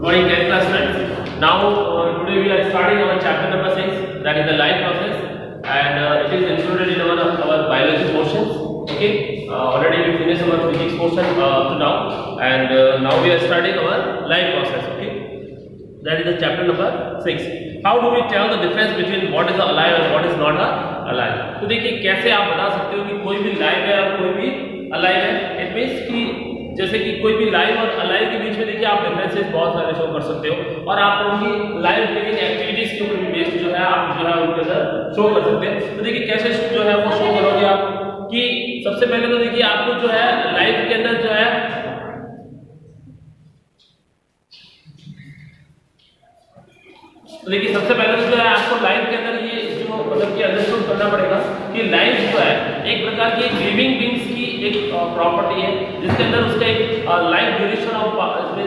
Good morning, 10th class friends. Now, today we are starting our chapter number 6, that is the life process, and it is included in our biology portions. Okay, already we finished our physics portion to now, and now we are starting our life process. Okay, that is the chapter number 6. How do we tell the difference between what is alive and what is not alive? तो देखिए कैसे आप बता सकते हो कि कोई भी लाइव है और कोई भी अलाइव है. इट मीन्स कि जैसे कि कोई भी लाइव और अलाइव के बीच में देखिए आप डिफरेंसेस बहुत सारे शो कर सकते हो और आप उनकी लाइव लिविंग एक्टिविटीज के ऊपर भी बेस्ड जो है आप जो है उनके अंदर शो कर सकते हैं. तो देखिए कैसे जो है वो शो करोगे आप कि सबसे पहले तो देखिए आपको जो है लाइव के अंदर जो है तो देखिए सबसे पहले तो जो है आपको लाइफ के अंदर ये जो मतलब कि अंडरस्टूड करना पड़ेगा कि लाइफ जो है एक प्रकार की लिविंग बीइंग्स की एक प्रॉपर्टी है जिसके अंदर उसका एक life duration of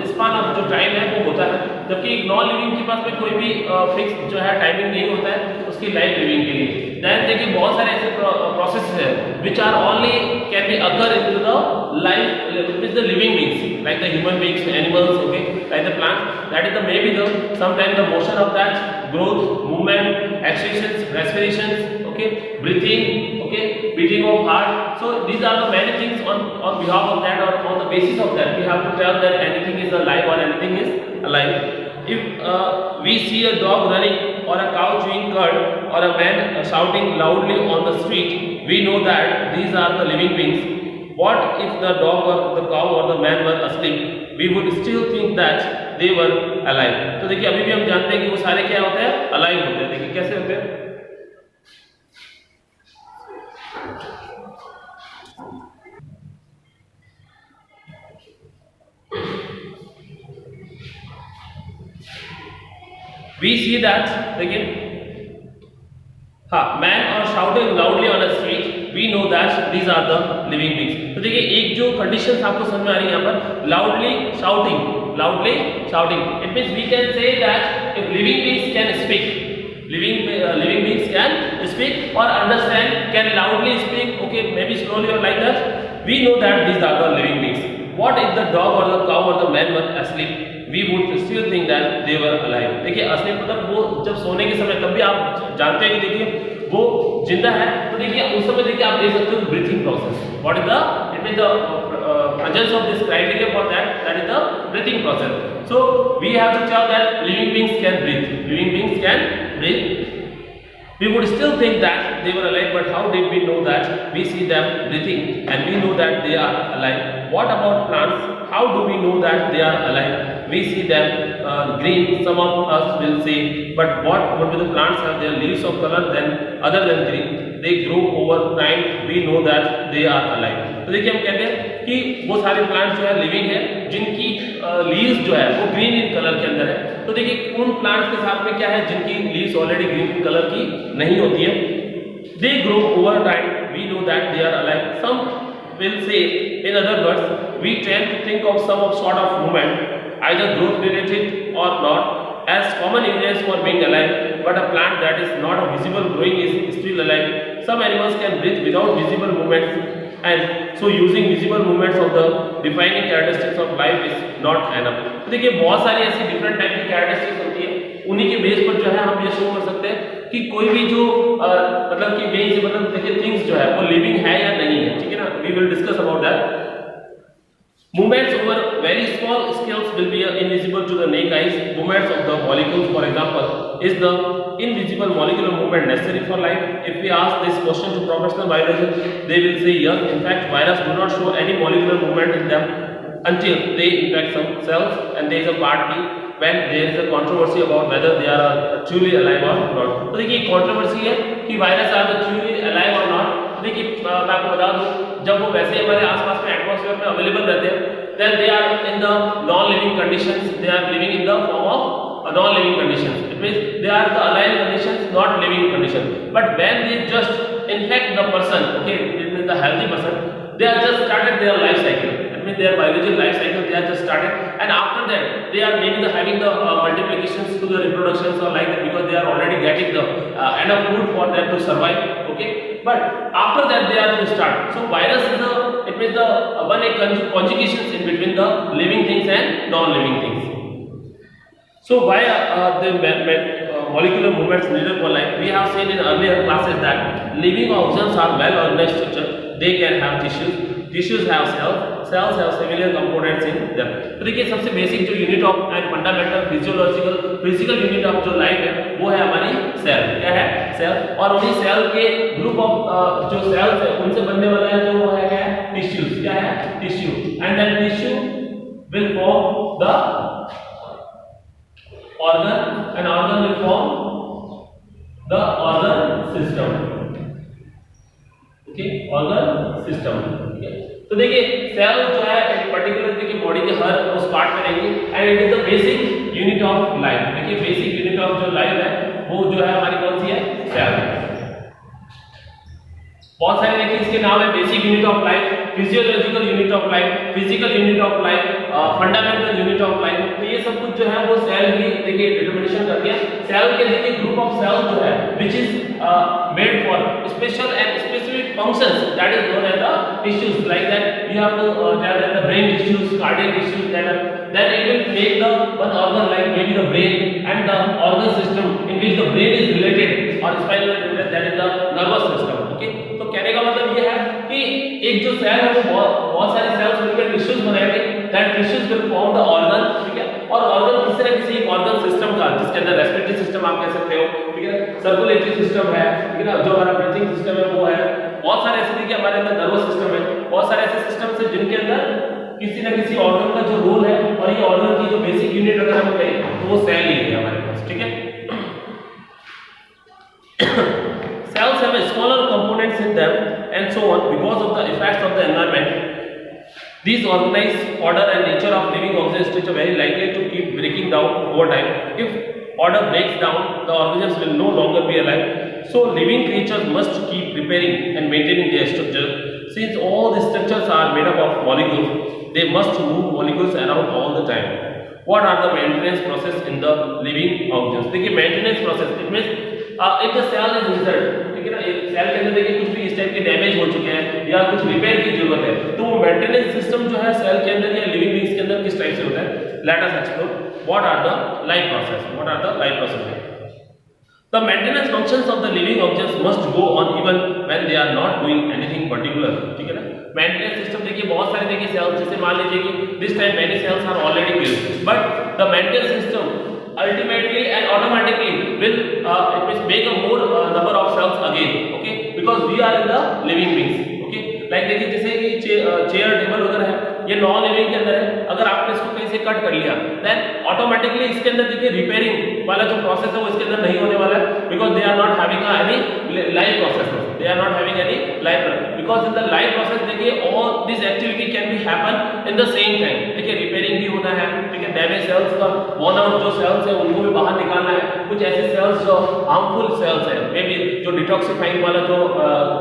span of जो टाइम है वो होता है, जबकि एक नॉन लिविंग के पास में कोई भी फिक्स जो है टाइमिंग नहीं होता है उसकी लाइफ लिविंग के लिए. देन देखिए बहुत सारे ऐसे प्रोसेस है which are only can be occur into the life with the living beings like the human beings, animals, okay, like the plants. That is the maybe the sometimes the motion of that growth, movement, excretions, respirations, okay, breathing, okay, beating of heart. So these are the many things on behalf of that or on the basis of that we have to tell that anything is alive or anything is alive. If we see a dog running or a cow chewing cud or a man shouting loudly on the street, we know that these are the living beings. What if the dog or the cow or the man were asleep? We would still think that they were alive. तो देखिए अभी भी हम जानते हैं कि वो सारे क्या होते हैं, alive होते हैं. देखिए कैसे होते हैं. We see that देखिए हाँ man or shouting loudly on a street, we know that these are the living beings. तो देखिए एक जो कंडीशंस आपको समझ में आ रही है यहाँ पर loudly shouting. It means we can say that if living beings can speak, living beings can speak or understand, can loudly speak, okay, maybe slowly or like that, we know that these are the living beings. What if the dog or the cow or the man were asleep? We would still think that they were alive. देखिए असली मतलब वो जब सोने के समय तब भी आप जानते हैं कि देखिए वो जिंदा है. तो देखिए उस समय देखिए आप देख सकते हो breathing process. What is the it means the presence of this criteria for that is the breathing process. So we have to tell that living beings can breathe. Living beings can breathe. We would still think that they were alive, but how did we know that? We see them breathing and we know that they are alive. What about plants? How do we know that they are alive? We see them green, some of us will say, but what would be the plants have their leaves of color then other than green? They grow over time, we know that they are alive. तो देखिए हम कहते हैं कि वो सारे plants जो है लिविंग है जिनकी लीव्स जो है वो ग्रीन इन कलर के अंदर है. तो देखिए उन प्लांट्स के साथ में क्या है जिनकी लीव्स ऑलरेडी ग्रीन कलर की नहीं होती है. They grow over time, we know that they are alive. Some will say, in other words, we tend to think of some sort of movement, either growth related or not, as common evidence for being alive, but a plant that is not visible growing is still alive. Some animals can breathe without visible movements, and so using visible movements of the defining characteristics of life is not enough. तो देखिए बहुत सारी ऐसी different type की characteristics होती है, उन्हीं के बेस पर जो है हम ये शो कर सकते हैं कि कोई भी जो मतलब कि बेस मतलब देखिए थिंग्स जो है वो लिविंग है या नहीं है. ठीक है ना, we will discuss about that. Movements over very small scales will be invisible to the naked eyes. Movements of the molecules, for example, is the invisible molecular movement necessary for life? If we ask this question to professional biologists, they will say yes. In fact, viruses do not show any molecular movement in them until they infect some cells, and there is a part B when there is a controversy about whether they are truly alive or not. तो देखिए controversy है कि virus are truly alive or not. देखिए मैं आपको बता दूं जब वो वैसे हमारे आसपास में एटमॉस्फेयर में अवेलेबल रहते हैं then they are in the non living conditions, they are living in the form of non living conditions. It means they are the alive conditions, not living conditions. But when they just infect the person, okay, it means the healthy person, they are just started their life cycle. It means their biological life cycle they are just started, and after that they are maybe having the multiplications to the reproductions or like that because they are already getting the enough food for them to survive. Okay, but after that they are to start. So virus is the it means the one conjugations in between the living things and non-living things. So why the molecular movements needed for life? We have seen in earlier classes that living organisms are well organized structure. They can have tissues. Tissues have cells. Cells have similar components in them. तो देखिए सबसे basic जो unit of and fundamental physical unit of जो life है वो है हमारी cell. क्या है? सेल. और उन्हीं सेल के ग्रुप ऑफ जो सेल्स है उनसे बनने वाला है जो वो है टिश्यूज. क्या है? Tissue. And that tissue will form the organ and organ will form the organ system. Okay, organ system. Okay. तो देखिए सेल जो है एक पर्टिकुलर देखिए बॉडी के हर उस पार्ट में रहेंगे and it is the basic unit of life. देखिए बेसिक यूनिट ऑफ जो लाइफ है वो जो है हमारी कौन सी है? सेल. बहुत सारे देखिए इसके नाम है basic unit of life, physiological unit of life, physical unit of life, fundamental unit of life. तो ये सब कुछ जो है वो सेल ही देखिए डिटरमिनेशन करती है. सेल के देखिए ग्रुप ऑफ सेल्स जो है which is made for special and specific functions that is known as the tissues. Like that we have to tell the brain tissues, cardiac tissues, then it will make the one organ like maybe the brain and the organ system in which the brain is related or spinal cord, that is the nervous system. Okay, तो कहने का मतलब ये है कि एक जो cell है वो बहुत सारी सेल्स मिलकर टिश्यूज बनाएंगे. That tissues will form the organ. ठीक है. और ऑर्गन किसी न किसी ऑर्गन सिस्टम का जिसके अंदर रेस्पिरेटरी सिस्टम आप कह सकते हो. ठीक है. सर्कुलेटरी सिस्टम है. ठीक है ना. जो हमारा ब्रीथिंग सिस्टम है वो है. बहुत सारे ऐसे देखिए हमारे अंदर नर्वस सिस्टम है. बहुत सारे ऐसे सिस्टम्स हैं जिनके अंदर किसी न किसी ऑर्गन का जो रोल है और ये ऑर्गन की जो बेसिक यूनिट अगर हम कहें तो वो सेल ही है हमारे पास. ठीक है. Cells have a smaller components in them and so on because of the effects of the environment. These organized order and nature of living organisms are very likely to keep breaking down over time. If order breaks down, the organisms will no longer be alive. So living creatures must keep repairing and maintaining their structure. Since all the structures are made up of molecules, they must move molecules around all the time. What are the maintenance process in the living organisms? देखिए maintenance process it means if the cell is injured, ठीक है ना, एक cell के अंदर देखिए कुछ भी इस टाइप के डैमेज हो चुके हैं या कुछ रिपेयर की जरूरत है तो वो मेंटेनेंस सिस्टम जो है सेल के अंदर या लिविंग बीइंग्स के अंदर किस टाइप से होता है. Let us explore what are the life process. What are the life process? The maintenance functions of the living objects must go on even when they are not doing anything particular. ठीक है ना. Maintenance system देखिए बहुत सारे देखिए sales जैसे मान लीजिए कि this time many cells are already killed but the maintenance system ultimately and automatically will it means make a more number of cells again. Okay, because we are in the living beings. Okay, like देखिए जैसे कि chair table वगैरह है ये non living के अंदर है. अगर आपने इसको कहीं से कट कर लिया देन ऑटोमेटिकली इसके अंदर देखिए रिपेयरिंग वाला जो प्रोसेस है वो इसके अंदर नहीं होने वाला है because they are not having any life process. They are not having any life because in the life process देखिए all this activity can be happen in the same time. देखिए रिपेयरिंग भी होना है. ठीक है. डैमेज सेल्स का worn out जो cells है उनको भी बाहर निकालना है. कुछ ऐसे सेल्स जो हार्मफुल सेल्स है मे बी जो डिटॉक्सिफाइंग वाला जो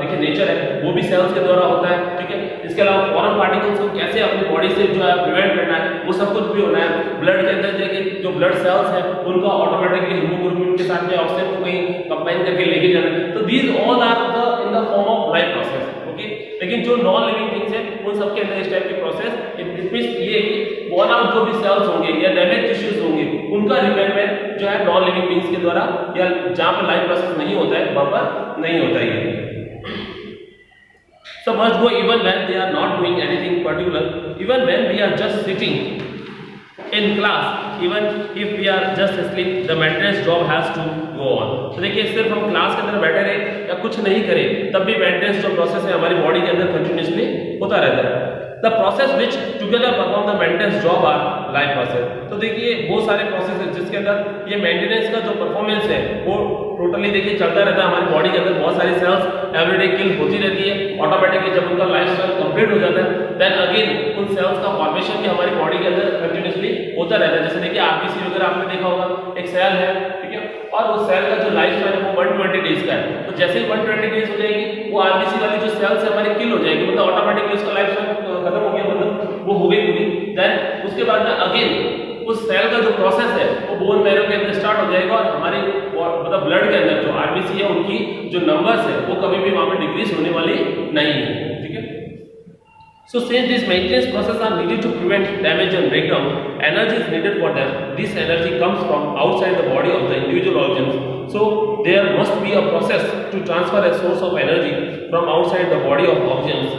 देखिए नेचर है वो भी सेल्स के द्वारा होता है. ठीक है. इसके अलावा फॉरेन पार्टिकल्स को कैसे अपनी बॉडी से जो है प्रिवेंट करना है वो सब कुछ भी होना है. ब्लड के अंदर देखिए जो ब्लड सेल्स है उनका ऑटोमेटिकली हीमोग्लोबिन के साथ में ऑक्सीजन को कहीं कंबाइन करके लेके जाना है. तो these all are the in the form of life process. Okay. लेकिन जो नॉन लिविंग थिंग्स है उन सब के अंदर इस टाइप की प्रोसेस इट मींस ये कि वॉर्न आउट जो भी सेल्स होंगे या डैमेज टिश्यूज होंगे उनका रिपेयरमेंट जो है नॉन लिविंग बीइंग्स के द्वारा या जहां पर लाइफ प्रोसेस नहीं होता है वहां पर नहीं होता है. So must go even when they are not doing anything particular, even when we are just sitting in class, even if we are just asleep, the maintenance job has to go on. तो देखिए सिर्फ हम class के अंदर बैठे रहे या कुछ नहीं करें तब भी मेंटेनेंस जो प्रोसेस है हमारी बॉडी के अंदर कंटिन्यूसली होता रहता है. The process which together perform the maintenance job are life process. तो देखिए बहुत सारे प्रोसेस है जिसके अंदर ये मेंटेनेंस का जो परफॉर्मेंस है वो टोटली देखिए चलता रहता है. हमारी बॉडी के अंदर बहुत सारी सेल्स एवरीडे किल होती रहती है. ऑटोमेटिकली जब उनका लाइफ साइकिल कंप्लीट हो जाता है देन अगेन उन सेल्स का फॉर्मेशन भी हमारी बॉडी के अंदर कंटिन्यूसली होता रहता है. जैसे देखिए आरबीसी वगैरह आपने देखा होगा एक सेल है. ठीक है. और उस सेल का जो लाइफ स्पैन है वो 120 डेज का है. तो जैसे ही 120 डेज हो जाएगी वो आरबीसी वाली जो सेल्स है हमारी किल हो जाएगी मतलब ऑटोमेटिकली उसका लाइफ स्पैन खत्म हो गया मतलब वो हो गई पूरी. देन उसके बाद में अगेन उस सेल का जो प्रोसेस है वो बोन मैरो के अंदर स्टार्ट हो जाएगा और हमारे मतलब ब्लड के अंदर जो आरबीसी है उनकी जो नंबर्स है वो कभी भी वहां पे डिक्रीज होने वाली नहीं है. ठीक है. So since these maintenance processes are needed to prevent damage and breakdown, energy is needed for them. This energy comes from outside the body of the individual organs. So there must be a process to transfer a source of energy from outside the body of organs,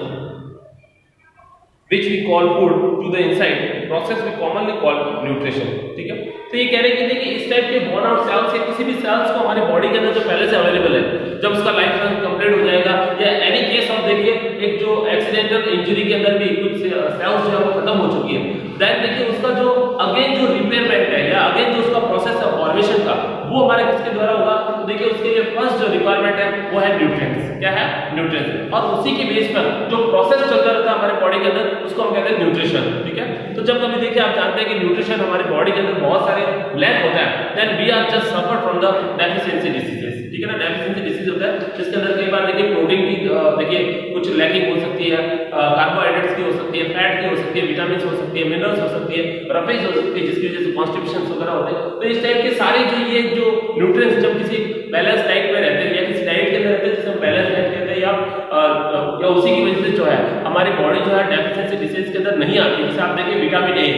which we call food, to the inside. Process we commonly call nutrition. ठीक है, तो ये कह रहे हैं कि देखिए इस टाइप के बोन आउट सेल्स या किसी भी सेल्स को हमारी बॉडी के अंदर जो पहले से अवेलेबल है, जब उसका लाइफ टाइम कंप्लीट हो जाएगा, या एनी केस ऑफ देखिए एक जो एक्सीडेंटल इंजरी के अंदर भी कुछ सेल्स जो है वो खत्म हो चुकी है, देन देखिए उसका जो अगेन जो रिपेयरमेंट है या अगेन जो उसका प्रोसेस है फॉर्मेशन का, वो हमारे किसके द्वारा होगा? तो देखिए उसके लिए फर्स्ट जो रिक्वायरमेंट है वो है न्यूट्रिएंट्स। क्या है? न्यूट्रिएंट्स। और उसी के बेस पर जो प्रोसेस चलता रहता है हमारे बॉडी के अंदर उसको हम कहते हैं न्यूट्रिशन। ठीक है, तो जब कभी देखिए आप जानते हैं कि न्यूट्रिशन हमारी बॉडी के अंदर बहुत सारे लैक होता है, then we are just suffer from the deficiency diseases. ठीक है ना, डेफिशिएंसी डिसीज होता है जिसके अंदर कई बार देखिए प्रोटीन की देखिए कुछ लैकिंग हो सकती है, कार्बोहाइड्रेट्स की हो सकती है, फैट की हो सकती है, विटामिन हो सकती है, मिनरल्स हो सकती है, रफेज हो सकती है, जिसकी वजह से कॉन्स्टिपेशन वगैरह होते हैं। तो इस टाइप के सारे जो ये जो न्यूट्रिएंट्स जब किसी बैलेंस डाइट में रहते हैं या किसी डाइट के अंदर रहते हैं जिसे हम बैलेंस डाइट कहते हैं, या उसी की वजह से जो है हमारी बॉडी जो है डेफिशिएंसी डिसीज के अंदर नहीं आती। जैसे आप देखिए विटामिन ए,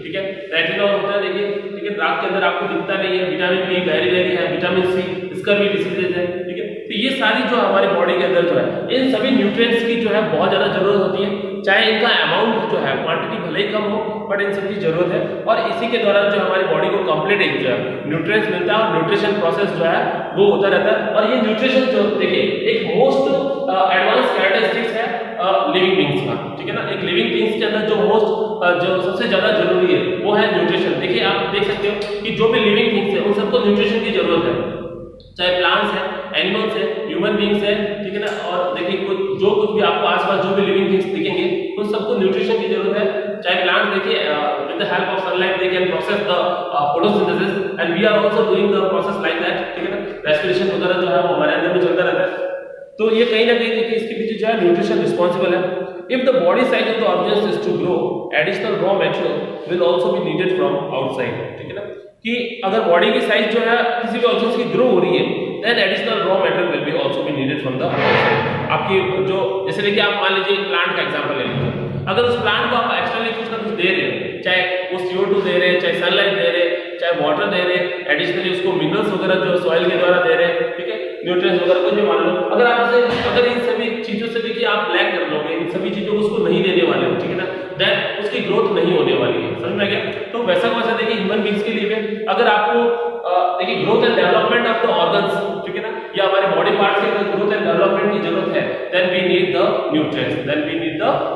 ठीक है, रेटिनॉल होता है देखिए, ठीक है, रात के अंदर आपको दिखता नहीं है, विटामिन बी वेरी वेरी है, विटामिन सी इसका भी डिसीजेज है। ठीक है, तो ये सारी जो हमारी बॉडी के अंदर जो है इन सभी न्यूट्रिएंट्स की जो है बहुत ज्यादा जरूरत होती है, चाहे इनका अमाउंट जो है क्वांटिटी भले ही कम हो, बट इन सबकी जरूरत है। और इसी के दौरान जो हमारी बॉडी को कंप्लीट एक जो है न्यूट्रिएंट्स मिलता है और न्यूट्रिशन प्रोसेस जो है वो होता रहता है। और ये न्यूट्रिशन जो देखिए एक मोस्ट एडवांस कैरेक्टरिस्टिक्स है लिविंग बींग्स का। ठीक है ना, एक लिविंग बींग्स के अंदर जो मोस्ट जो सबसे ज्यादा जरूरी है वो है न्यूट्रिशन। देखिए आप देख सकते हो कि जो भी लिविंग बींग्स है उन सबको न्यूट्रिशन की जरूरत है, चाहे प्लांट्स है, एनिमल्स है, ह्यूमन बींग्स है। ठीक है ना, और देखिए जो कुछ भी आपको आसपास जो भी लिविंग बींग्स दिखेंगे उन सबको न्यूट्रिशन की जरूरत है। चाहे प्लांट्स देखिए with the help of sunlight they can process the photosynthesis and we are also doing the process like that. ठीक है ना, रेस्पिरेशन वगैरह जो है वो हमारे अंदर में चलता रहता है। तो ये कहीं ना कहीं देखिए इसके पीछे जो है न्यूट्रिशन रिस्पांसिबल है। If the body size of the organs is to grow, additional raw material will also be needed from outside. ठीक है ना, कि अगर बॉडी की साइज जो है किसी भी ऑर्गन्स की ग्रो हो रही है, then additional raw material will be also be needed from the outside. आपकी जो जैसे देखिए आप मान लीजिए प्लांट का एग्जांपल ले लीजिए, अगर उस प्लांट को आप एक्सटर्नली कुछ ना कुछ दे रहे हैं, चाहे वो CO2 दे रहे हैं, चाहे सनलाइट दे रहे हैं, चाहे वाटर दे रहे हैं, एडिशनली उसको मिनरल्स वगैरह जो सॉइल के द्वारा दे रहे हैं, ठीक है, न्यूट्रिएंट्स वगैरह कुछ भी मान लो, अगर आप अगर इन सभी चीजों से देखिए आप लैक कर लोगे, इन सभी चीजों को उसको नहीं देने वाले हो, ठीक है ना, देन उसकी ग्रोथ नहीं होने वाली है। समझ में आ गया? तो वैसा वैसा देखिए ह्यूमन बींग्स के लिए भी अगर आपको देखिए growth and development of the organs, ठीक है ना, या हमारे बॉडी पार्ट्स के अंदर ग्रोथ एंड डेवलपमेंट की जरूरत है, then we need the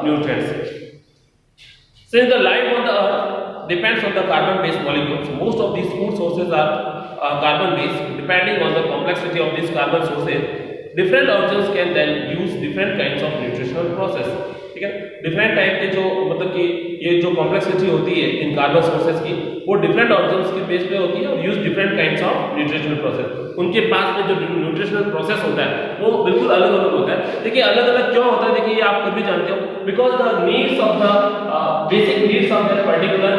nutrients. Since the life on the earth depends on the carbon-based molecules, most of these food sources are carbon-based. Depending on the complexity of these carbon sources, different organs can then use different kinds of nutritional process. ठीक है, different type के जो मतलब कि ये जो complexity होती है इन कार्बन सोर्सेज की, वो डिफरेंट ऑर्गन्स के बेस पे होती है और use different kinds of nutritional process. उनके पास में जो न्यूट्रिशनल प्रोसेस होता है वो बिल्कुल अलग अलग होता है। देखिए अलग अलग क्यों होता है, देखिए ये आप खुद भी जानते हो, because the needs of the basic needs of that particular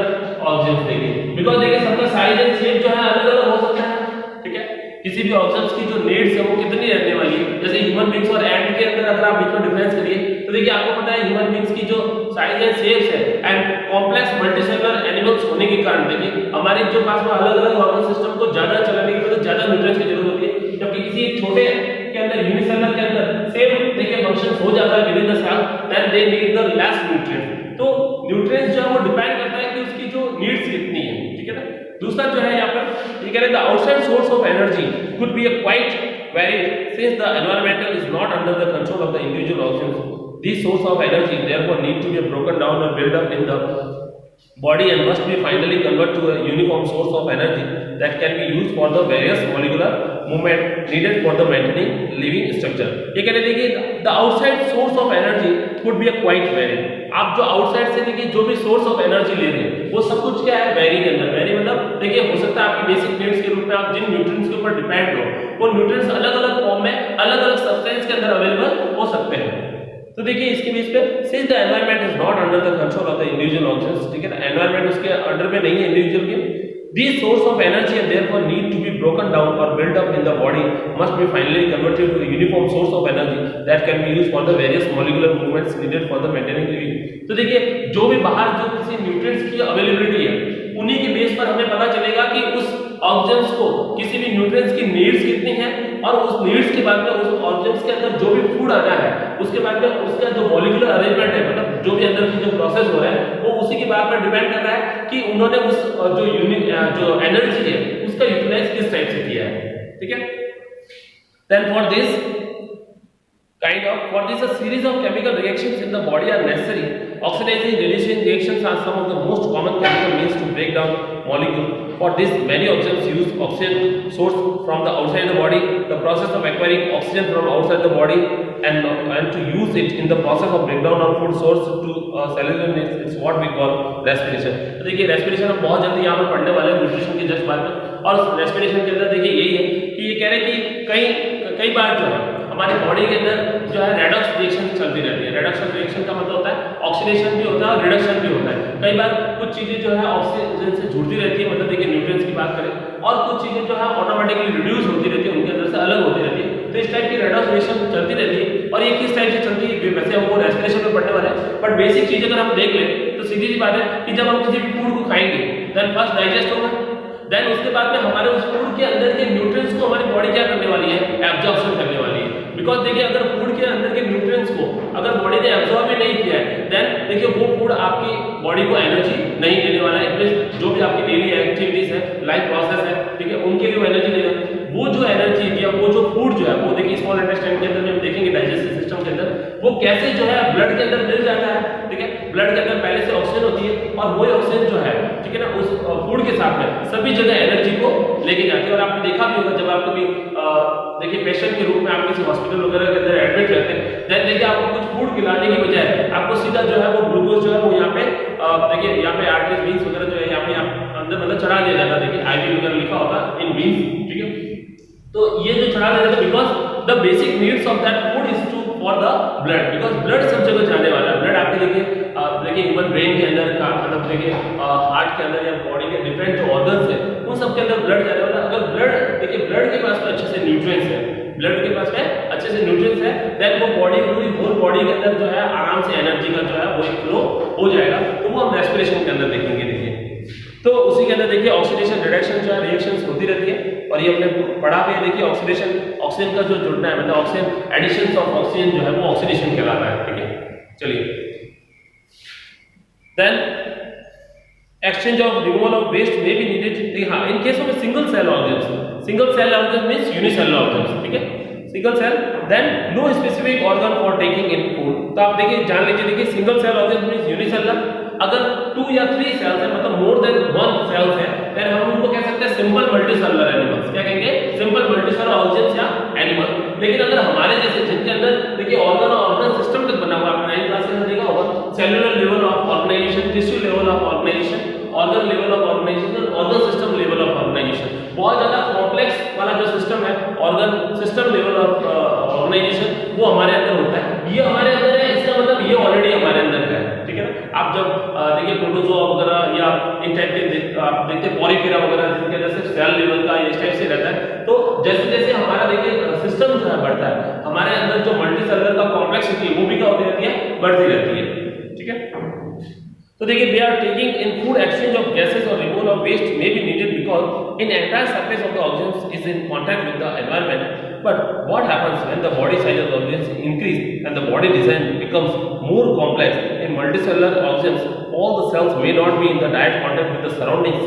organs. देखिए बिकॉज देखिए सबका साइज एंड शेप जो है अलग अलग हो सकता है। ठीक है, किसी भी ऑर्गन्स की जो नीड्स है वो कितनी रहने वाली है, जैसे ह्यूमन बींग्स और एंट के अंदर अगर आप बीच में डिफरेंस करिए तो देखिए आपको पता है ह्यूमन बींग्स की जो साइज एंड शेप्स है एंड कॉम्प्लेक्स मल्टीसेलुलर एनिमल्स होने के कारण देखिए हमारे जो पास में अलग अलग ऑर्गन सिस्टम को ज्यादा चलाने की वजह ज्यादा न्यूट्रिएंट्स की जरूरत होती है, जबकि किसी एक छोटे के अंदर यूनिसेलुलर के अंदर सेम देखिए फंक्शंस हो जाता है within the cell, then they need the less nutrients. तो न्यूट्रिएंट्स जो है वो डिपेंड करता है कि उसकी जो नीड्स कितनी है। ठीक है ना, दूसरा जो है यहाँ पर ये कह रहे हैं the outside source of energy could be quite varied since the environmental is not under the control of the individual organs. These source of energy therefore need to be broken down or built up in the body and must be finally converted to a uniform source of energy that can be used for the various molecular movement needed for the maintaining living structure. ये कह रहे देखिए the outside source of energy could be quite varied. आप जो outside से देखिए जो भी सोर्स ऑफ एनर्जी ले रहे हैं वो सब कुछ क्या है, वेरी के अंदर। वेरी मतलब देखिए हो सकता है आपकी बेसिक नीड्स के रूप में आप जिन न्यूट्रिएंट्स के ऊपर डिपेंड हो वो न्यूट्रिएंट्स अलग अलग फॉर्म में अलग अलग सब्सटेंस के अंदर अवेलेबल हो सकते हैं। तो देखिए इसके बेस पे since the environment is not under the control of the individual organs, ठीक है ना, एनवायरनमेंट उसके अंडर में नहीं है इंडिविजुअल के, These source of energy and therefore need to be broken down or built up in the body must be finally converted to a uniform source of energy that can be used for the various molecular movements needed for the maintaining living. तो देखिए जो भी बाहर जो किसी nutrients की availability है उन्हीं के बेस पर हमें पता चलेगा कि उस ऑर्गेन्स को किसी भी न्यूट्रिएंट्स की नीड्स कितनी है और उस नीड्स के बाद में उस ऑर्गेन्स के अंदर जो भी फूड आना है उसके बाद में उसका जो मॉलिक्यूलर अरेंजमेंट है मतलब जो भी अंदर की जो प्रोसेस हो रहा है वो उसी के बारे में डिपेंड कर रहा है कि उन्होंने उस जो यूनिट जो एनर्जी है उसका यूटिलाइज किस टाइप से किया है, ठीक है। Then for this a series of chemical reactions in the body are necessary. Oxidizing reducing reactions are some of the most common chemical means to break down molecule. For this, many organisms use oxygen source from the outside the body. The process of acquiring oxygen from outside the body and to use it in the process of breakdown of food source to cellular needs is what we call respiration. तो देखिए respiration हम बहुत जल्दी यहाँ पर पढ़ने वाले हैं न्यूट्रिशन के जस्ट बाद में, और respiration के अंदर देखिए यही है कि ये कह रहे हैं कि कई बार जो है हमारी बॉडी के अंदर जो है रेडॉक्स रिएक्शन चलती रहती है। रेडॉक्स रिएक्शन का मतलब होता है ऑक्सीडेशन भी होता है और रिडक्शन भी होता है। कई बार कुछ चीजें जो है ऑक्सीजन से जुड़ती रहती है, मतलब देखिए न्यूट्रिएंट्स की बात करें, और कुछ चीजें जो है ऑटोमेटिकली रिड्यूस होती रहती है, उनके अंदर से अलग होती रहती है। तो इस टाइप की रेडॉक्स रिएक्शन चलती रहती है। और ये किस टाइप से चलती है वैसे हमको रेस्पिरेशन में पढ़ने वाले हैं, बट बेसिक चीज अगर हम देख लें तो सीधी सी बात है कि जब हम किसी फूड को खाएंगे देन फर्स्ट डाइजेस्ट होगा, देन उसके बाद में हमारे उस फूड के अंदर के न्यूट्रिएंट्स को हमारी बॉडी क्या करने वाली है, एब्जॉर्प्शन करने वाली है। बिकॉज देखिए अगर फूड के अंदर के न्यूट्रिएंट्स को अगर बॉडी ने एब्जॉर्ब ही नहीं किया है देन देखिए वो फूड आपकी बॉडी को एनर्जी नहीं देने वाला है। जो भी आपकी डेली एक्टिविटीज है, लाइफ प्रोसेस है, ठीक है, उनके लिए एनर्जी देगा। वो जो एनर्जी या वो जो फूड जो है वो देखिए स्मॉल इंटेस्टाइन के अंदर में देखेंगे डाइजेस्टिव सिस्टम के अंदर वो कैसे जो है ब्लड के अंदर मिल जाता है, ठीक है। ब्लड के अंदर पहले से ऑक्सीजन होती है और वो ऑक्सीजन जो है, ठीक है ना, उस फूड के साथ में सभी जगह एनर्जी को लेके जाती है। और आपने देखा भी होगा जब आप कभी देखिए पेशेंट के रूप में आप किसी हॉस्पिटल वगैरह के अंदर एडमिट रहते हैं देन देखिए आपको कुछ फूड खिलाने की बजाय आपको सीधा जो है वो ग्लूकोज जो है वो यहाँ पे देखिए यहाँ पे आर्टरीज वीन्स वगैरह जो है यहाँ पे अंदर मतलब चढ़ा दिया जाता है। देखिए आईवी वगैरह लिखा होता है इन वीन्स, ठीक है। तो ये जो चढ़ा दिया जाता है because the basic needs of that food is to for the blood, because blood सब जगह जाने वाला है। ब्लड आपके देखिए ह्यूमन ब्रेन के अंदर का मतलब देखिए हार्ट के अंदर या बॉडी के डिफरेंट जो ऑर्गन्स है उन सब के अंदर ब्लड जाने वाला है। अगर ब्लड देखिए ब्लड के पास में अच्छे से न्यूट्रिएंट्स है, ब्लड के पास में अच्छे से न्यूट्रिएंट्स है देन वो बॉडी पूरी होल बॉडी के अंदर जो है आराम से एनर्जी का जो है वो फ्लो हो जाएगा। तो वो हम रेस्पिरेशन के अंदर देखेंगे। देखिए तो उसी के अंदर देखिए ऑक्सीडेशन रिडक्शन जो है रिएक्शंस होती रहती है और ये हमने पढ़ा भी है। देखिए ऑक्सीडेशन ऑक्सीजन का जो जुड़ना है मतलब ऑक्सीजन एडिशन ऑफ ऑक्सीजन जो है वो ऑक्सीडेशन कहलाता है, ठीक है। चलिए then exchange of removal of waste may be needed. हाँ, in case of single cell organs, single cell organs means unicellular organs, ठीक है, single cell then no specific organ for taking in food. तो आप देखिए जान लीजिए देखिए single cell organ means unicellular. अगर 2 या 3 सेल्स है मतलब मोर देन 1 सेल्स है देन हम उनको कह सकते हैं सिंपल मल्टीसेलुलर एनिमल्स। क्या कहेंगे? सिंपल मल्टीसेलुलर ऑर्गन्स या एनिमल। लेकिन अगर हमारे जैसे जिनके अंदर देखिए ऑर्गन और ऑर्गन सिस्टम तक बना हुआ है, आपने 9th क्लास के अंदर देखा होगा cellular level of organisation, tissue level of organisation, organ level of organisation, organ system level of organisation. बहुत ज्यादा कॉम्प्लेक्स वाला जो सिस्टम है organ system level of organisation वो हमारे अंदर होता है। ये हमारे अंदर है, इसका मतलब ये ऑलरेडी हमारे अंदर है, ठीक है ना। आप जब देखिए प्रोटोजोआ वगैरह या इन टाइप के आप देखते हैं पॉलीफेरा वगैरह जिनके अंदर से सेल लेवल का इस टाइप से रहता है। तो जैसे जैसे हमारा देखिए सिस्टम जो है बढ़ता है हमारे अंदर जो मल्टीसेलुलर का कॉम्प्लेक्सिटी है वो भी क्या होती रहती है, बढ़ती रहती है, ठीक है। तो देखिए we are taking in food exchange of gases और removal of waste may be needed because in entire surface of the organs is in contact with the environment. But what happens when the body size of the organs increase and the body design becomes more complex? In multicellular organisms, all the cells may not be in the direct contact with the surroundings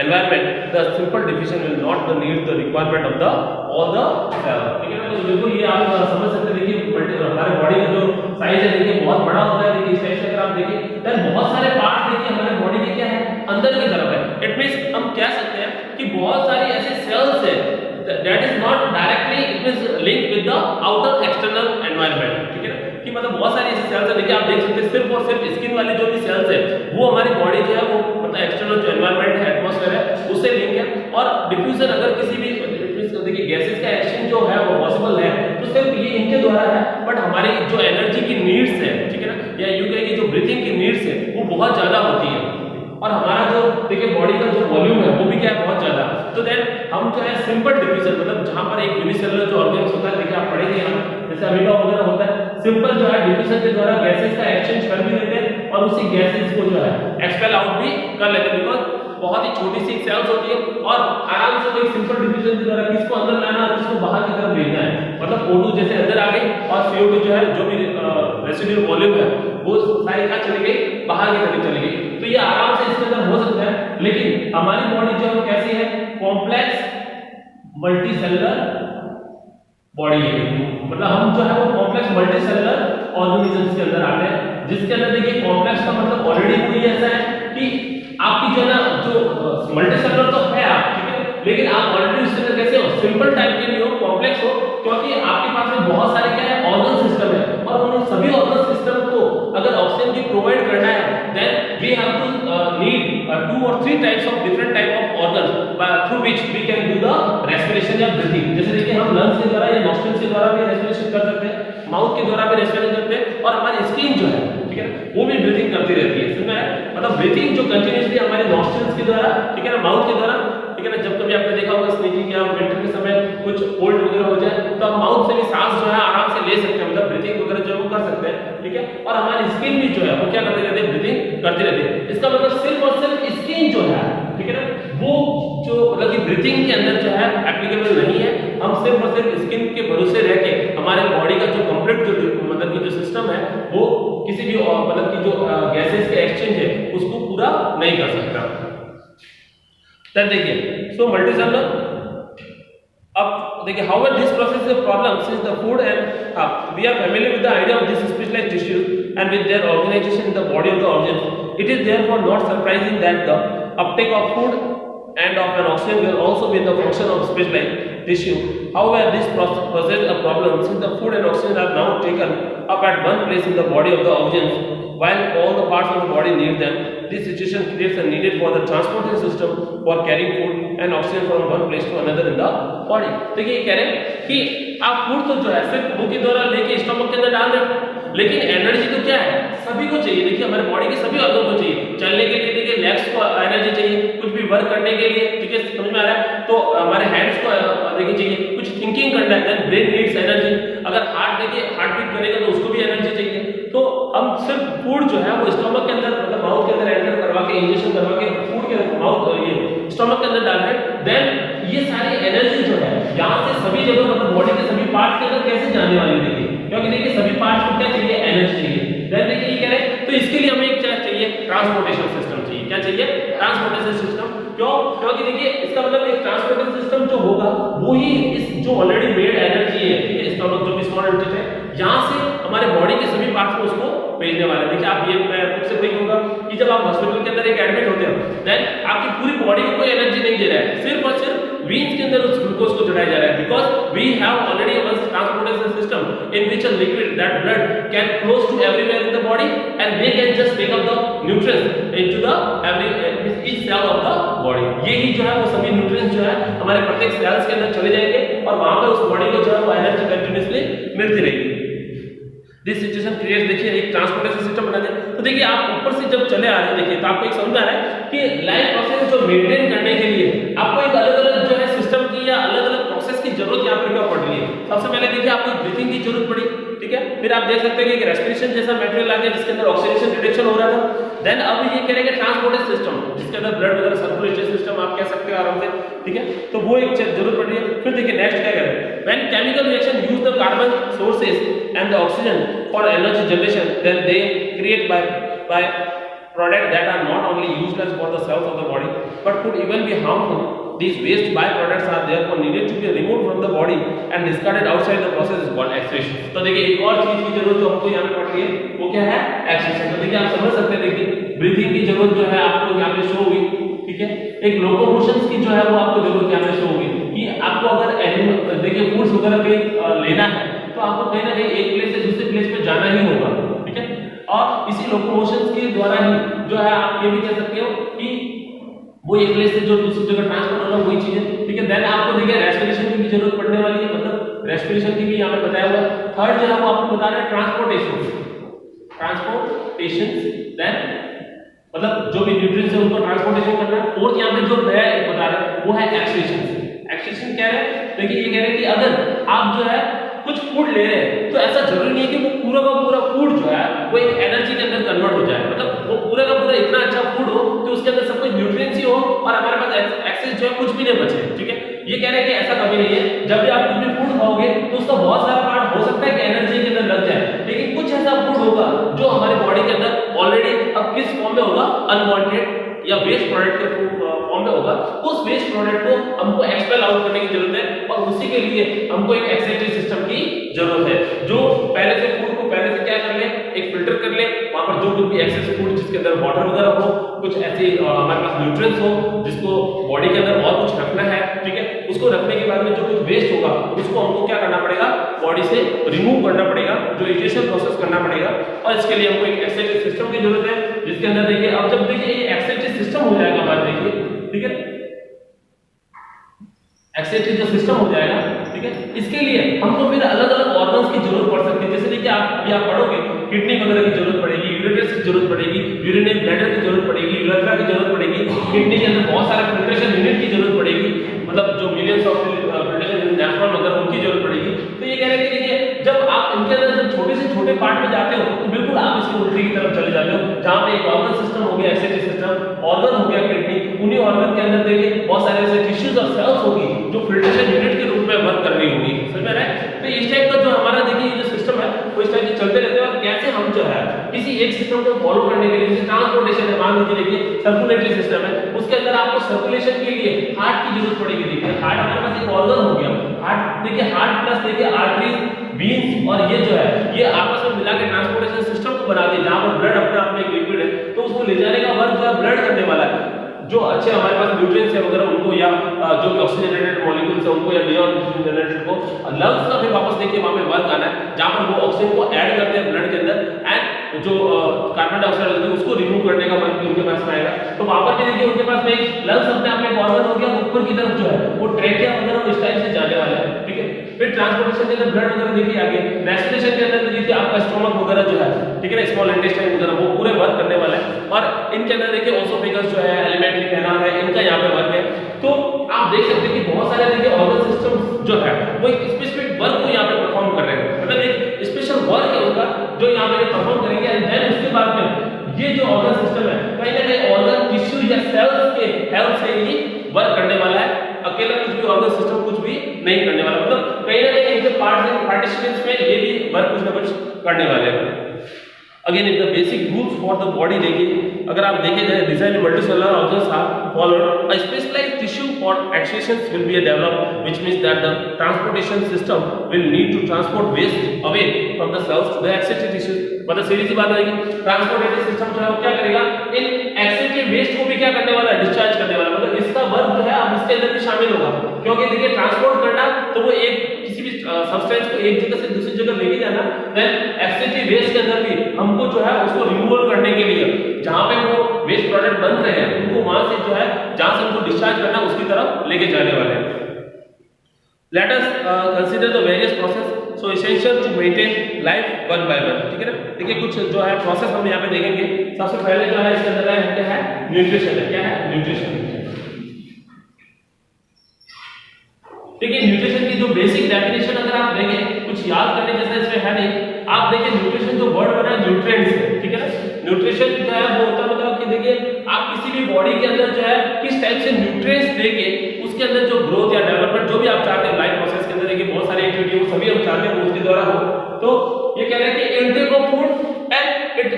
environment. The simple division will not need the requirement of the all the cells. ठीक है ना। तो बिल्कुल ये आप समझ सकते हैं। देखिए हमारे बॉडी का जो साइज है देखिए बहुत बड़ा होता है। देखिए इस टाइप से अगर आप देखिए देन बहुत सारे पार्ट देखिए हमारे बॉडी के क्या है, अंदर की तरफ है। इट मींस हम कह सकते हैं कि बहुत सारी ऐसे सेल्स है that is not directly it is linked with the outer external environment, ठीक है ना। कि मतलब बहुत सारी ऐसी सेल्स है देखिए आप देख सकते हैं सिर्फ और सिर्फ स्किन वाली जो भी सेल्स है वो हमारी बॉडी जो है वो मतलब एक्सटर्नल जो एनवायरनमेंट है एटमॉस्फेयर है उससे लिंक है। और डिफ्यूजन अगर किसी भी देखिए गैसेस का एक्सचेंज जो है वो पॉसिबल है तो सिर्फ ये इनके द्वारा है। बट हमारी जो एनर्जी की नीड्स है, ठीक है ना, या यूं कहें कि जो ब्रीथिंग की नीड्स है वो बहुत ज्यादा होती है। और हमारा जो देखिए बॉडी का जो वॉल्यूम है वो भी क्या है बहुत ज्यादा, तो देन हम जो है सिंपल डिफ्यूजन मतलब जहां पर एक यूनिसेलुलर जो ऑर्गेन्स होता है देखिए आप पढ़ेंगे यहाँ जैसे अमीबा वगैरह होता है, सिंपल जो है डिफ्यूजन के द्वारा गैसेस का एक्सचेंज कर भी लेते हैं और उसी गैसेस को जो है एक्सपेल आउट भी कर लेते हैं, बिकॉज बहुत ही छोटी सी सेल्स होती है और आराम से एक सिंपल डिफ्यूजन के द्वारा किसको अंदर लाना है किसको बाहर की तरफ भेजना है, मतलब O2 जैसे अंदर आ गई और CO2 जो है जो भी रेसिड्यूअल वॉल्यूम है वो सारी कहाँ चली गई, बाहर की तरफ चली गई, तो ये आराम से इसके अंदर हो सकता है। लेकिन हमारी बॉडी जो है कैसी है, कॉम्प्लेक्स मल्टी सेलुलर बॉडी है, मतलब हम जो है वो कॉम्प्लेक्स मल्टी सेलुलर ऑर्गेनिजम्स के अंदर आते हैं, जिसके अंदर देखिए कॉम्प्लेक्स का मतलब ऑलरेडी कोई ऐसा है कि आपकी जो है ना जो मल्टी सेलुलर तो है आप, ठीक है, लेकिन आप ऑलरेडी उसके अंदर कैसे हो, सिंपल टाइप के नहीं हो, कॉम्प्लेक्स हो, क्योंकि आपके पास में बहुत सारे क्या है ऑर्गन सिस्टम है और उन सभी ऑर्गन सिस्टम को अगर ऑक्सीजन की प्रोवाइड करना है then we have to need 2 or 3 types of different type of organ through which we can do the respiration या ब्रीथिंग। जैसे देखिए हम लंग्स के द्वारा या नॉस्ट्रल्स के द्वारा भी रेस्पिरेशन कर सकते हैं, माउथ के द्वारा भी रेस्पिरेशन करते हैं और हमारी स्किन जो है ठीक है वो भी ब्रीथिंग करती रहती है, समझ में आया, मतलब ब्रीथिंग जो कंटिन्यूअसली हमारे नॉस्ट्रल्स के द्वारा ठीक है ना, माउथ के द्वारा ठीक है ना, जब कभी आपने देखा होगा स्नीजिंग या विंटर के समय कुछ कोल्ड वगैरह हो जाए तो हम माउथ से भी सांस जो है आराम से ले सकते हैं, मतलब ब्रीथिंग वगैरह जो है वो कर सकते हैं, ठीक है, और हमारी स्किन भी जो है वो क्या करती रहती है, ब्रीथिंग करती रहती है। इसका मतलब सिर्फ और सिर्फ स्किन जो है ठीक है ना वो जो मतलब कि ब्रीथिंग के अंदर जो है एप्लीकेबल नहीं है, हम सिर्फ और सिर्फ स्किन के भरोसे रह के हमारे बॉडी का जो कंप्लीट जो मतलब कि जो सिस्टम है वो किसी भी मतलब कि जो गैसेस के एक्सचेंज है उसको पूरा नहीं कर सकता। तब देखिए सो मल्टीसेलुलर, अब देखिए how this process is a problem since the food and we are familiar with the idea of this specialised tissues and with their organisation in the body of the organ, it is therefore not surprising that द uptake of food and of an oxygen will also be the function of specialized tissue. However, this poses a problem since the food and oxygen are now taken up at one place in the body of the organs while all the parts of the body need them. This situation creates a need for the transporting system for carrying food and oxygen from one place to another in the body. देखिए ये कह रहे हैं कि आप food तो जो है सिर्फ मुंह के द्वारा लेके स्टमक के अंदर डाल रहे हो, लेकिन एनर्जी तो क्या है सभी को चाहिए, देखिए हमारे बॉडी के सभी ऑर्गन को चाहिए, चलने के लिए देखिए लेग्स को एनर्जी चाहिए, कुछ भी वर्क करने के लिए ठीक है समझ में आ रहा है, तो हमारे हैंड्स को देखिए चाहिए, कुछ थिंकिंग करना है देन ब्रेन नीड्स एनर्जी, अगर हार्ट देखिए हार्ट बीट करेगा तो उसको भी एनर्जी चाहिए, तो हम सिर्फ फूड जो है वो स्टमक के अंदर मतलब माउथ के अंदर एंटर करवा के इंजेक्शन करवा के फूड के माउथ ये स्टमक के अंदर डाल रहे देन ये सारी एनर्जी जो है यहाँ से सभी जगह मतलब बॉडी के सभी पार्ट के अंदर कैसे जाने वाली है देखिए, क्योंकि देखिए सभी पार्ट्स को क्या चाहिए एनर्जी चाहिए, देन देखिए ये कह रहे हैं तो इसके लिए हमें एक क्या चाहिए ट्रांसपोर्टेशन सिस्टम चाहिए, क्या चाहिए ट्रांसपोर्टेशन सिस्टम, क्यों, क्योंकि देखिए इसका मतलब एक ट्रांसपोर्टेशन सिस्टम जो होगा वो ही इस जो ऑलरेडी मेड एनर्जी है ठीक है इसका मतलब जो भी स्मॉल यूनिट है यहाँ से हमारे बॉडी के सभी पार्ट्स को उसको भेजने वाले। देखिए आप ये खुद से वही होगा कि जब आप हॉस्पिटल के अंदर एक एडमिट होते हो देन आपकी पूरी बॉडी को कोई एनर्जी नहीं दे रहा है, सिर्फ और सिर्फ वीन्स के अंदर उस ग्लूकोज को चढ़ाया जा रहा है, because we have already one transportation system in which a liquid that blood can flows to everywhere in the body and they can just take up the nutrients into the every each cell of the body, यही जो है वो सभी nutrients जो है हमारे प्रत्येक sales के अंदर चले जाएंगे और वहां पर उस बॉडी को जो है वो एनर्जी कंटिन्यूअसली मिलती रहेगी। दिस सिचुएशन क्रिएट्स देखिए एक ट्रांसपोर्टेशन सिस्टम बना दे, तो देखिए आप ऊपर से जब चले आ रहे हैं देखिए तो आपको एक समझ आ रहा है कि लाइफ प्रोसेस जो मेंटेन करने के लिए आपको एक अलग-अलग जो है सिस्टम की या अलग-अलग प्रोसेस की जरूरत यहाँ पर क्या पड़ रही है। सबसे पहले देखिए आपको ब्रीथिंग की जरूरत पड़ी ठीक है, फिर आप देख सकते हैं कि रेस्पिरेशन जैसा मटेरियल आ गया जिसके अंदर ऑक्सीडेशन रिडक्शन हो रहा था, देन अब ये करेंगे ट्रांसपोर्टेशन सिस्टम जिसके अंदर ब्लड वगैरह सर्कुलेशन सिस्टम आप कह सकते हो आराम से ठीक है, तो वो एक जरूरत पड़ रही है। फिर देखिए नेक्स्ट क्या करें, when chemical reaction use the carbon sources and the oxygen for energy generation then they create by product that are not only useless for the cells of the body but could even be harmful. These waste byproducts are therefore needed to be removed from the body and discarded outside the process is called excretion. तो देखिए एक और चीज की जरूरत जो हमको यहाँ पे पड़ रही है वो क्या है excretion। तो देखिए आप समझ सकते हैं देखिए ब्रीथिंग की जरूरत जो है आपको यहाँ पे शो हुई ठीक है, एक लोकोमोशन की जो है वो आपको जरूरत यहाँ पे शो हुई कि आपको अगर एनिमल देखिए फूड्स वगैरह कहीं लेना है तो आपको कहीं ना कहीं एक प्लेस से दूसरे प्लेस पे जाना ही होगा ठीक है, और इसी लोकोमोशन के द्वारा ही जो है आप ये भी कह सकते हो कि वो एक प्लेस से जो दूसरी जगह ट्रांसफर होना वही चीज है ठीक है। देन आपको देखिए रेस्पिरेशन की भी जरूरत पड़ने वाली है, मतलब रेस्पिरेशन की भी यहाँ पे बताया हुआ। थर्ड जो है वो आपको बता रहे हैं ट्रांसपोर्टेशन, देन मतलब जो भी न्यूट्रिएंट्स है उनको ट्रांसपोर्टेशन करना है। फोर्थ यहाँ पे जो नया एक बता रहे हैं वो है एक्सक्रीशन। एक्सक्रीशन क्या है, देखिए ये कह रहे हैं कि अगर आप जो है कुछ फूड ले रहे हैं तो ऐसा जरूरी नहीं है कि वो पूरा का पूरा फूड जो है वो एक एनर्जी के अंदर कन्वर्ट हो जाए, मतलब वो पूरा का पूरा इतना अच्छा फूड हो कि उसके अंदर सब कुछ न्यूट्रिएंट्स ही हो और हमारे पास एक्सेस जो है कुछ भी नहीं बचे, ठीक है। ये कह रहे हैं कि ऐसा कभी नहीं है, जब भी आप कुछ भी फूड खाओगे तो उसका बहुत सारा पार्ट हो सकता है कि एनर्जी के अंदर लग जाए, लेकिन कुछ ऐसा फूड होगा जो हमारे बॉडी के अंदर ऑलरेडी अब किस फॉर्म में होगा, अनवांटेड या वेस्ट प्रोडक्ट के फॉर्म में होगा। उस वेस्ट प्रोडक्ट को हमको एक्सपेल आउट करने की जरूरत है और उसी के लिए हमको एक एक्सेप्टिव सिस्टम की जरूरत है, जो पहले से फूड को पहले से क्या कर ले, एक फिल्टर कर ले, वहां पर जो कुछ भी एक्सेस फूड जिसके अंदर वाटर वगैरह हो, कुछ ऐसे हमारे पास न्यूट्रिएंट्स हो जिसको बॉडी के अंदर और कुछ रखना है, ठीक है, उसको रखने के बाद में जो कुछ वेस्ट होगा उसको हमको क्या करना पड़ेगा, बॉडी से रिमूव करना पड़ेगा, जो इजेशन प्रोसेस करना पड़ेगा। और इसके लिए हमको एक एक्सेप्टिव सिस्टम की जरूरत है, जिसके अंदर देखिए अब जब देखिए ये एक्सेप्टिव सिस्टम हो जाएगा हमारे, देखिए ठीक है, एक्सेप्टिव जो सिस्टम हो जाएगा, ठीक है, इसके लिए हमको फिर अलग अलग ऑर्गन्स की जरूरत पड़ सकती है। जैसे देखिए आप अभी आप पढ़ोगे किडनी वगैरह की जरूरत पड़ेगी, यूरेटर्स की जरूरत पड़ेगी, यूरिनरी ब्लैडर की जरूरत पड़ेगी, यूरेथ्रा की जरूरत पड़ेगी, किडनी के अंदर बहुत सारे फिल्ट्रेशन यूनिट की जरूरत पड़ेगी, मतलब जो millions of filtration unit nephron वगैरह उनकी जरूरत पड़ेगी। तो ये कह रहे हैं कि देखिए जब आप इनके अंदर जब छोटे से छोटे पार्ट में जाते हो तो बिल्कुल आप इसके उल्टी की तरफ चले जाते हो, जहां पे एक ऑर्गन सिस्टम हो गया, एक्सेप्टिव सिस्टम, ऑर्गन हो गया किडनी, उन्हीं ऑर्गन के अंदर देखिए बहुत सारे ऐसे टिश्यूज और सेल्स होगी जो फिल्ट्रेशन यूनिट के रूप में वर्क कर रही होगी, समझ में रहा है। तो इस टाइप का जो हमारा देखिए ये जो सिस्टम है वो इस टाइप से चलते रहते हैं और कैसे हम जो है किसी एक सिस्टम को फॉलो करने के लिए, जैसे ट्रांसपोर्टेशन है, मान लीजिए देखिए सर्कुलेटरी सिस्टम है, उसके अंदर आपको सर्कुलेशन के लिए हार्ट की जरूरत पड़ेगी। देखिए हार्ट हमारे पास एक ऑर्गन हो गया, हार्ट देखिए, हार्ट प्लस देखिए आर्टरीज, वीन्स और ये जो है ये आपस में मिला के ट्रांसपोर्टेशन सिस्टम को बनाती है, जहां पर ब्लड अपने आप में एक लिक्विड है तो उसको ले जाने का वर्क जो है ब्लड करने वाला है। जो अच्छे हमारे पास न्यूट्रिएंट्स है वगैरह उनको या जो भी ऑक्सीजनेटेड मॉलिक्यूल्स है उनको या डिऑक्सीजनेटेड को लंग्स का फिर वापस देखिए वहां पे वर्क आना है, जहां पर वो ऑक्सीजन को ऐड करते हैं ब्लड के अंदर एंड जो कार्बन डाइऑक्साइड होती है उसको रिमूव करने का वर्क भी उनके पास में आएगा। तो वहां पर भी देखिए उनके पास में लंग्स अपने आप में एक ऑर्गन हो गया, ऊपर की तरफ जो है वो ट्रेकिया वगैरह इस टाइप से जाने वाला है, ठीक है। फिर ट्रांसपोर्टेशन के अंदर ब्लड वगैरह देखिए आगे, रेस्पिरेशन के अंदर देखिए आपका स्टोमक वगैरह जो है, ठीक है ना, स्मॉल इंटेस्टाइन वगैरह वो पूरे वर्क करने वाला है। और इनके अंदर देखिए ओसोफेगस जो है, एलिमेंट्री कैनाल है, इनका यहाँ पे वर्क है। तो आप देख सकते हैं कि बहुत सारे देखिए ऑर्गन सिस्टम जो है वो एक स्पेसिफिक वर्क को यहाँ पे परफॉर्म कर रहे हैं, मतलब एक स्पेशल वर्क है उनका जो यहाँ पे परफॉर्म करेंगे। एंड देन उसके बाद में ये जो ऑर्गन सिस्टम है कहीं ना कहीं ऑर्गन टिश्यू या सेल्स के हेल्प से ही वर्क करने वाला है, अकेला कुछ भी ऑर्गन सिस्टम कुछ भी नहीं करने वाला, मतलब कहीं ना कहीं इनके पार्टिसिपेंट्स में ये भी वर्क कुछ ना कुछ करने वाले हैं। Again in the basic rules for the body देखिए, अगर आप देखें जाए design multicellular organs are followed, a specialized tissue for excretions will be developed which means that the transportation system will need to transport waste away from the cells to the exceptive tissue. मतलब सीधी सी बात है कि transportation system जो है वो क्या करेगा, इन एक्सेप्टिव वेस्ट को भी क्या करने वाला है, डिस्चार्ज करने वाला, मतलब इसका वर्क जो है अब इसके अंदर भी शामिल होगा, क्योंकि देखिए ट्रांसपोर्ट करना तो वो एक किसी भी सब्सटेंस को एक जगह से दूसरी जगह लेके जाना, देन एक्सेप्टिव वेस्ट के अंदर भी हमको जो है उसको रिमूवल करने के लिए जहां पे वो वेस्ट प्रोडक्ट बन रहे हैं उनको वहां से जो है जहां से उनको डिस्चार्ज करना उसकी तरफ लेके जाने वाले हैं। Let us consider the various process so essential to maintain life one by one, ठीक है ना। देखिए कुछ जो है प्रोसेस हम यहाँ पे देखेंगे। सबसे पहले जो है इसके अंदर है क्या है, न्यूट्रिशन है, क्या है न्यूट्रिशन। देखिए न्यूट्रिशन की जो बेसिक डेफिनेशन अगर आप देखें, कुछ याद करने जैसा इसमें है नहीं। आप देखिए न्यूट्रिशन जो वर्ड बना है न्यूट्रिएंट्स है, ठीक है ना। न्यूट्रिशन जो है वो होता है मतलब कि देखिए आप किसी भी बॉडी के अंदर जो है किस टाइप से न्यूट्रिएंट्स देके उसके अंदर जो ग्रोथ या डेवलपमेंट जो भी आप चाहते हैं लाइफ प्रोसेस के अंदर देखिए बहुत सारी एक्टिविटी वो सभी हम चाहते हैं वो उसके द्वारा हो। तो ये कह रहे हैं कि intake of food and it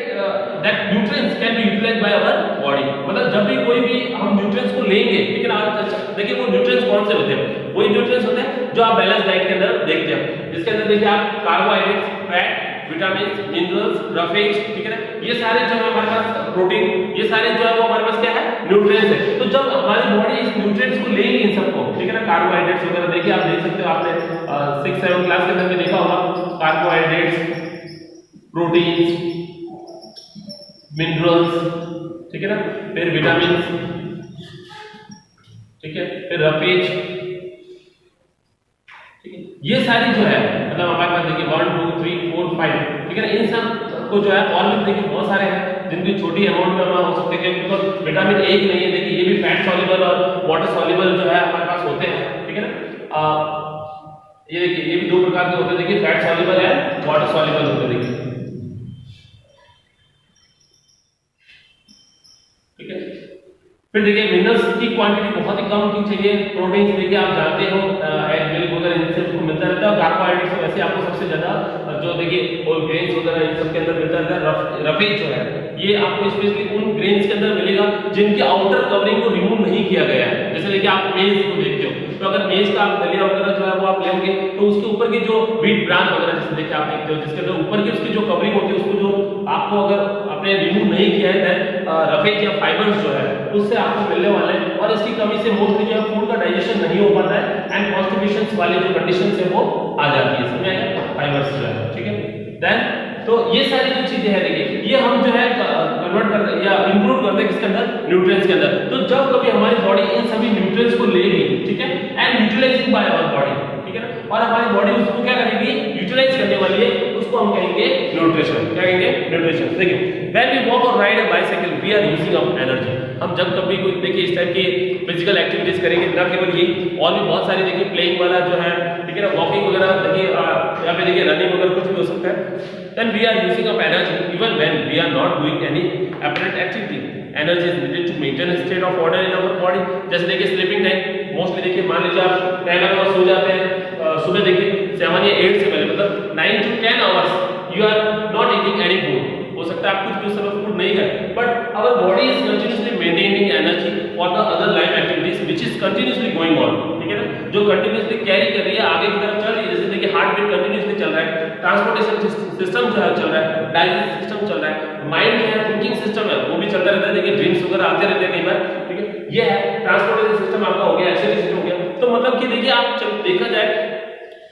that nutrients can be utilised by our body, मतलब जब भी कोई भी हम न्यूट्रिएंट्स को लेंगे, लेकिन आप देखिए वो न्यूट्रिएंट्स कौन से होते हैं, वही न्यूट्रिएंट्स होते हैं जो आप बैलेंस डाइट के अंदर देखते हैं, जिसके अंदर देखिए आप carbohydrates, fat, vitamin, minerals, roughage, ठीक है ना, ये सारे जो है हमारे पास प्रोटीन, ये सारे जो है वो हमारे पास क्या है न्यूट्रिएंट्स है। तो जब हमारी बॉडी इस न्यूट्रिएंट्स को लेगी इन सबको, ठीक है ना, कार्बोहाइड्रेट्स वगैरह देखिए आप देख सकते हो, आपने 6-7 क्लास के अंदर में देखा होगा कार्बोहाइड्रेट्स, प्रोटीन्स, मिनरल्स, ठीक है ना, फिर विटामिन, ठीक है, फिर रफेज, ये सारी जो है मतलब हमारे पास देखिए 1 2 3 4 5, ठीक है ना, इन सब को को जो है और भी देखिए बहुत सारे हैं जिनकी छोटी अमाउंट में हमारा हो सकते हैं, बिकॉज विटामिन ए नहीं है, देखिए ये भी फैट सॉल्युबल और वाटर सॉल्युबल जो है हमारे पास होते हैं, ठीक है ना। ये देखिए ये भी दो प्रकार के होते हैं, देखिए फैट सॉल्युबल है, वाटर सॉल्युबल होते हैं, देखिए ठीक है। फिर देखिए मिनरल्स की क्वांटिटी बहुत ही कम होनी चाहिए। प्रोटीन देखिए आप जानते हो एग मिल्क वगैरह इनसे आपको मिलता रहता है। कार्बोहाइड्रेट्स वैसे आपको सबसे ज्यादा जो देखिए होल ग्रेन्स वगैरह इन सब के अंदर मिलता रहता है। रफेज जो है ये आपको स्पेशली उन ग्रेन्स के अंदर मिलेगा जिनके आउटर कवरिंग को रिमूव नहीं किया गया है। जैसे देखिए आप मेज को देखते हो, तो अगर मेज का आप दलिया वगैरह जो है वो आप लेंगे तो उसके ऊपर की जो व्हीट ब्रांच वगैरह जैसे देखिए आप देखते हो जिसके अंदर ऊपर की उसकी जो कवरिंग होती है उसको जो आपको अगर आपने रिमूव नहीं किया है रफेज या फाइबर्स जो है उससे आपको मिलने वाले हैं, और इसकी कमी से मोस्टली जो है फूड का डाइजेशन नहीं हो पाता है एंड कॉन्स्टिपेशन वाली जो कंडीशन है वो आ जाती है, समझ आएगा फाइबर्स जो है, ठीक है। देन तो ये सारी जो चीजें हैं देखिए ये हम जो है कन्वर्ट करते हैं या इंप्रूव करते हैं किसके अंदर, न्यूट्रिएंट्स के अंदर। तो जब कभी हमारी बॉडी इन सभी न्यूट्रिएंट्स को लेगी, ठीक है, and utilising by our body, ठीक है ना, और हमारी बॉडी उसको क्या करेगी, यूटिलाइज करने वाली है, उसको हम कहेंगे न्यूट्रिशन। क्या कहेंगे, न्यूट्रिशन। देखिए व्हेन वी वॉक और ride a bicycle we are using up energy. हम जब कभी कोई देखिए इस टाइप की फिजिकल एक्टिविटीज करेंगे, ना केवल ये और भी बहुत सारी देखिए प्लेइंग वाला जो है, ठीक है ना, वॉकिंग वगैरह देखिए यहाँ पे देखिए रनिंग वगैरह कुछ भी हो सकता है, then we are using up energy even when we are not doing any apparent activity. Energy is needed to maintain a state of order in our body. जैसे देखिए स्लीपिंग टाइम मोस्टली देखिए मान लीजिए आप 10 आवर्स सो जाते हैं, सुबह देखिए 7 या 8 से पहले मतलब 9 to 10 hours you are not eating any food. हो सकता है आप कुछ भी उस समय फूड नहीं खाए, but our body is continuously maintaining energy for the other life activities which is continuously going on, ठीक है ना, जो कंटिन्यूअसली कैरी कर रही है, आगे की तरफ चल रही है। जैसे देखिए हार्ट बीट कंटिन्यूअसली चल रहा है, ट्रांसपोर्टेशन सिस्टम जो है चल रहा है, डाइजेस्टिव सिस्टम चल रहा है, माइंड जो है थिंकिंग सिस्टम है वो भी चलता रहता है। देखिए ड्रीम्स वगैरह आते रहते हैं कई बार, ठीक है, ये है ट्रांसपोर्टेशन सिस्टम आपका हो गया, एक्सक्रीटरी सिस्टम हो गया। तो मतलब कि देखिए आप देखा जाए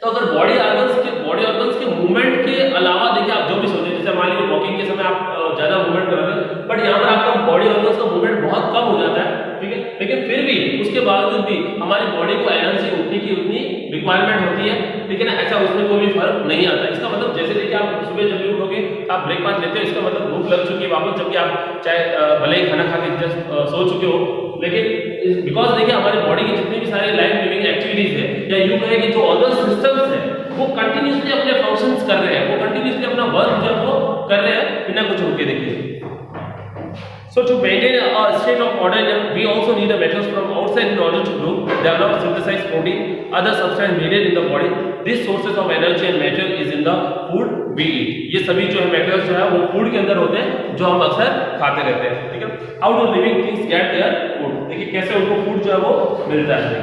तो अगर बॉडी ऑर्गन्स के मूवमेंट के अलावा देखिए आप जो भी सोचें, जैसे मान लीजिए वॉकिंग के समय आप ज्यादा मूवमेंट कर रहे हैं, बट यहाँ पर आपका बॉडी ऑर्गन्स का मूवमेंट बहुत कम हो जाता है, ठीक है, लेकिन फिर भी उसके बावजूद भी हमारी बॉडी को एनर्जी उतनी की उतनी रिक्वायरमेंट होती है, ठीक है ना, ऐसा उसमें कोई भी फर्क नहीं आता। इसका मतलब जैसे देखिए आप सुबह जब भी उठोगे आप ब्रेकफास्ट लेते हो, इसका मतलब भूख लग चुकी है वापस, जबकि आप चाहे भले ही खाना खा के जस्ट सो चुके हो, लेकिन बिकॉज देखिए हमारी बॉडी की जितनी भी सारी लाइफ लिविंग एक्टिविटीज है या यूं कहे कि जो अदर सिस्टम्स है वो कंटिन्यूअसली अपने फंक्शंस कर रहे हैं, वो कंटिन्यूअसली अपना वर्क जो है वो कर रहे हैं बिना कुछ रुके। देखिए so to maintain a state of order we also need the metals from outside in order to grow, develop, synthesize protein, other substance needed in the body. These sources of energy and matter is in the food we eat. ये सभी जो है metals जो है वो food के अंदर होते हैं जो हम अक्सर खाते रहते हैं, ठीक है। How do living things get their food, देखिए कैसे उनको फूड जो है वो मिलता है।